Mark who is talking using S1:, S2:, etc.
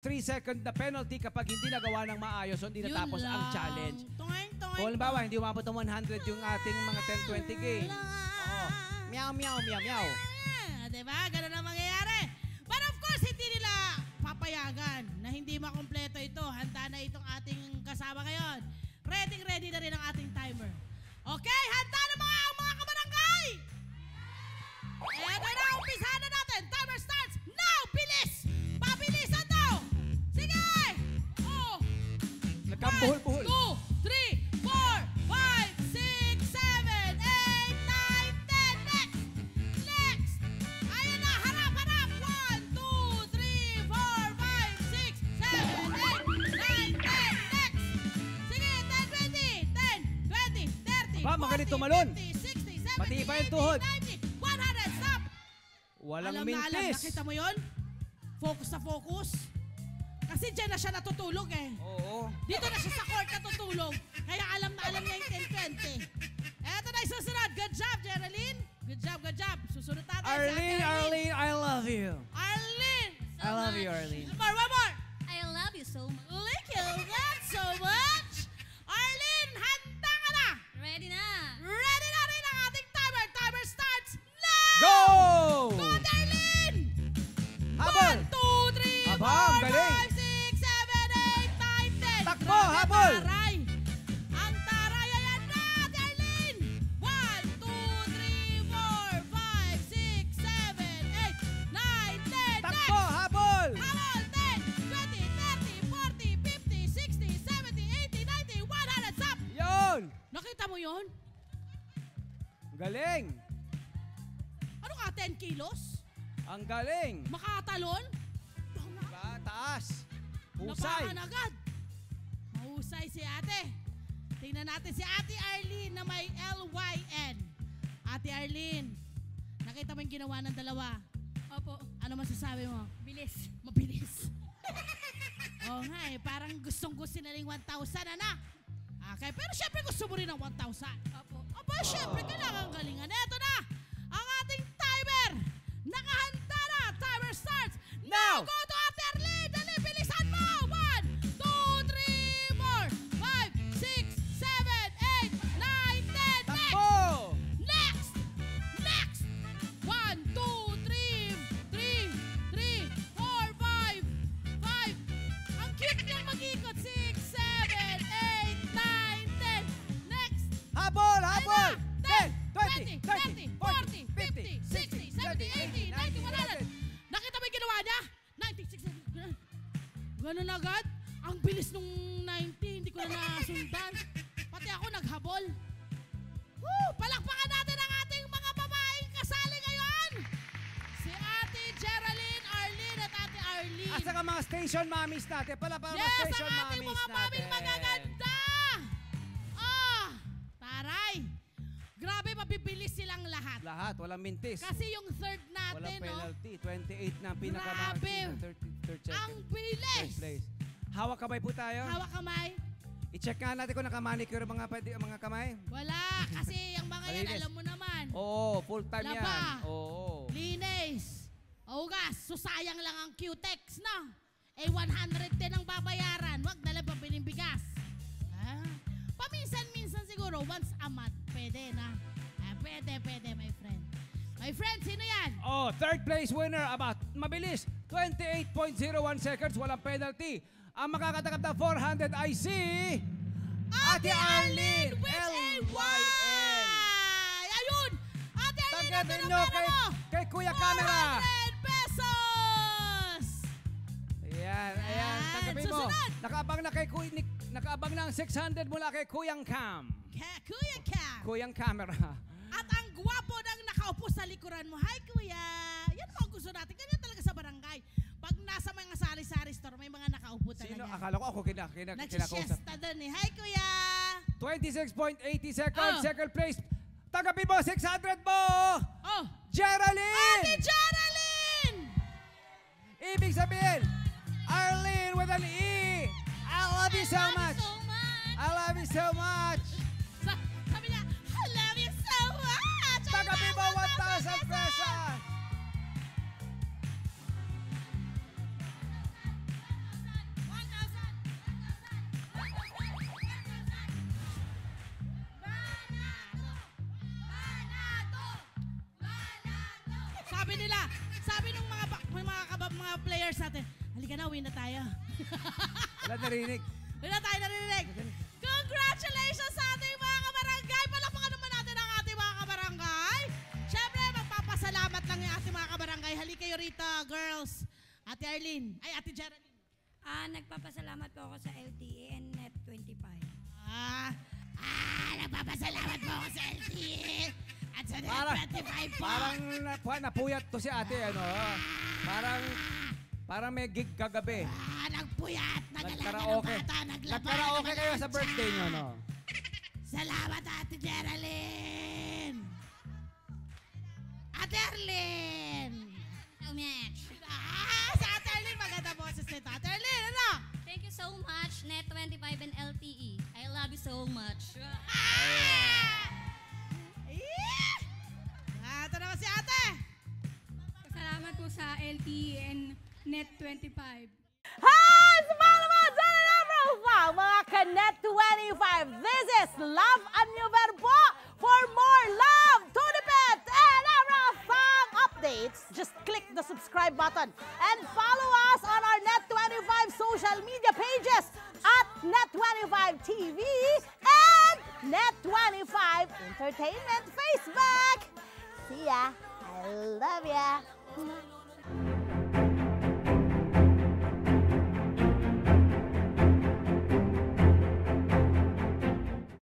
S1: 3-second na penalty kapag hindi nagawa ng maayos o hindi natapos ang challenge. Kung halimbawa, hindi umabot ng 100 yung ating mga 10-20 game. Oo. Meow, meow, meow, meow.
S2: Diba? Ganun ang mangyayari. But of course, hindi nila papayagan na hindi makompleto ito. Handa na itong ating kasama ngayon. Ready na rin ang ating timer. Okay, handa na mga kabarangay! Eto na, umpisahan na natin. Timer starts now! Bilis! Pabilisan daw! Sige! Oh!
S1: Nagkambuhol-buhol.
S2: 2, 3, 4, 5, 6, 7, 8, 9, 10. Next! Ayun na, harap! 1, 2, 3, 4, 5, 6, 7, 8, 9, 10. Next! Sige, 10, 20, 10, 20, 30,
S1: Aba, magaling
S2: 40,
S1: tumalon.
S2: 50, 60, 70,
S1: Pati iba yung
S2: 80,
S1: tuhod.
S2: 90, 100, stop!
S1: Walang
S2: Alam na alam,
S1: mintis.
S2: nakita mo yun? Focus na focus. Kasi dyan na siya natutulog eh.
S1: Oo.
S2: Dito na siya sa court natutulog. Kaya alam na alam niya yung 10-20. Eto na yung susunod. Good job, Geraldine. Good job, good job. Susunod natin.
S1: Arlene, I love you.
S2: Arlene!
S1: I love you, Arlene.
S2: One more.
S3: I love you so much.
S2: Thank you that so much. Arlene, handa ka na.
S3: Ready na.
S2: Ready na rin ang ating timer. Timer starts now.
S1: Go!
S2: Go, Arlene!
S1: Habol!
S2: 1, 2, 3,
S1: Aba, ang
S2: 4,
S1: galing.
S2: 5, 6, 7, 8, 9, 10.
S1: Takbo,
S2: Grabe,
S1: habol.
S2: Taray. Ang taray, ayan na, Ate Arlene. 1, 2, 3, 4, 5, 6, 7, 8, 9, 10.
S1: Takbo, habol!
S2: Habol, 10, 20, 30, 40, 50, 60, 70, 80, 90, 100. Stop!
S1: Yun!
S2: Nakita mo yun?
S1: Galing!
S2: Ano ka, 10 kilos?
S1: Ang galing!
S2: Makatalon?
S1: Diba? Taas! Husay!
S2: Napakan agad. Mahusay si ate. Tingnan natin si Ate Arlene na may LYN. Ate Arlene, nakita mo yung ginawa ng dalawa.
S3: Opo.
S2: Ano masasabi mo?
S3: Bilis.
S2: Mabilis. Oo nga eh, parang gustong-gusto na rin 1,000 na. Okay, pero syempre gusto mo rin ng 1,000.
S3: Opo.
S2: Aba, syempre kailangan galingan. Eto na, ang ating timer. Nakahanda na. Timer starts now. Go to Ate Arlene. Dali, bilisan mo. 1, 2, 3, 4, 5, 6, 7, 8, 9, 10.
S1: Takbo!
S2: Next! Next! 1, 2, 3, 4, 5, 5. Ang cute niyang mag-ikot. 6, 7, 8, 9, 10. Next!
S1: Habol! Habol! 10,
S2: 20,
S1: 20,
S2: 30, 40, 50, 60, 70, 80, 90, 100. Nakita mo yung ginawa niya? 90, 60, ganun agad? Ang bilis nung 90, hindi ko na nasundan. Pati ako naghabol. Woo! Palakpakan natin ang ating mga babaeng kasali ngayon. Si Ate Geraldine, Arlene at Ate Arlene.
S1: Asa ka mga station mommies natin? Pala mga
S2: Yes,
S1: station
S2: ang ating
S1: mommies
S2: mga
S1: natin.
S2: maming magaganda! Ah! Taray! Grabe, mabibilis silang lahat.
S1: Lahat, walang mintis.
S2: Kasi yung third
S1: Walang
S2: natin, no?
S1: penalty. 28 na ang
S2: Grabe.
S1: pinaka-maximum. Third second.
S2: Ang bilis!
S1: First place. Hawak kamay po tayo.
S2: Hawak kamay?
S1: I-check nga natin kung nakamanicure mga kamay.
S2: Wala. Kasi yung mga yan,
S1: Malinis.
S2: alam mo naman.
S1: Oo, full time
S2: Laba.
S1: yan. Oo.
S2: Linis. Hugas. Susayang lang ang Q-Tex, no? Eh, 100 din ang babayaran. Huwag na lang pabiling bigas. Ah. Paminsan-minsan siguro, once a month, pwede na. Ah, pwede, my friend. My friend, sino yan?
S1: Oh, third place winner. About mabilis. 28.01 seconds. Walang penalty. Ang makakatanggap ng 400 ay si Ate Arlene
S2: with a
S1: LYN.
S2: Y! Ayun! Ate Arlene, ito
S1: Tanggapin
S2: na
S1: nyo
S2: pera
S1: kay,
S2: mo!
S1: kay Kuya Camera.
S2: 400 pesos!
S1: Ayan, ayan.
S2: Ayan,
S1: Tanggapin mo.
S2: susunod.
S1: Nakaabang ng 600 mula kay Kuyang Cam.
S2: Kuya Cam.
S1: Kuyang Camera.
S2: At ang gwapo ng nakaupo sa likuran mo. Hi, Kuya! Yan ang gusto natin. Ganyan talaga sa barangay. Pag nasa mga sari-sari store, may mga nakaupo talaga.
S1: Sino? Akala ko ako kinakausap.
S2: Nagsisiesta doon eh. Hi, Kuya!
S1: 26.80 seconds.
S2: Oh.
S1: Second place. Tanggapin mo 600 mo.
S2: Oh!
S1: Geraldine!
S2: Ate Geraldine!
S1: Ibig sabihin, Arlene with an E. I love you so much. I love you so much.
S2: Sabi niya, I love you so much!
S1: Tanggapin mo 1,000 pesos.
S2: Sabi nung mga players natin, halika na, win na tayo.
S1: Wala narinig.
S2: Wala tayo narinig. Congratulations sa ating mga kabarangay. Palakpakan naman natin ang ating mga kabarangay. Siyempre, magpapasalamat lang yung ating mga kabarangay. Halika kayo rito, girls. Ate Arlene. Ay, Ate Geraldine.
S3: Nagpapasalamat po ako sa LTE and Net25.
S2: Nagpapasalamat po ako sa LTE. At sa
S1: Parang-
S2: Net25 po.
S1: Parang napuyat to si ate, ano. Parang may gig kagabi.
S2: Nagpuyat. Nagalaga ng
S1: Nagkaraoke.
S2: bata. Naglaba.
S1: Nagkaraoke kayo sa birthday nyo, no?
S2: Salamat, Ate Geraldine. Ate Arlene.
S3: So much.
S2: Sa Ate Arlene, maganda boses nito. Ate Arlene, ano?
S3: Thank you so much, Net25 and LTE. I love you so much.
S2: Ito naman si Ate.
S4: Salamat po sa LTE and Net25.
S5: Hi! Sa mga naman dyan na profile, mga Kanet 25. This is Love a New Verbo. For more love, Tunipet, and everything updates, just click the subscribe button and follow us on our Net25 social media pages at Net25 TV and Net25 Entertainment Facebook. See ya. I love ya.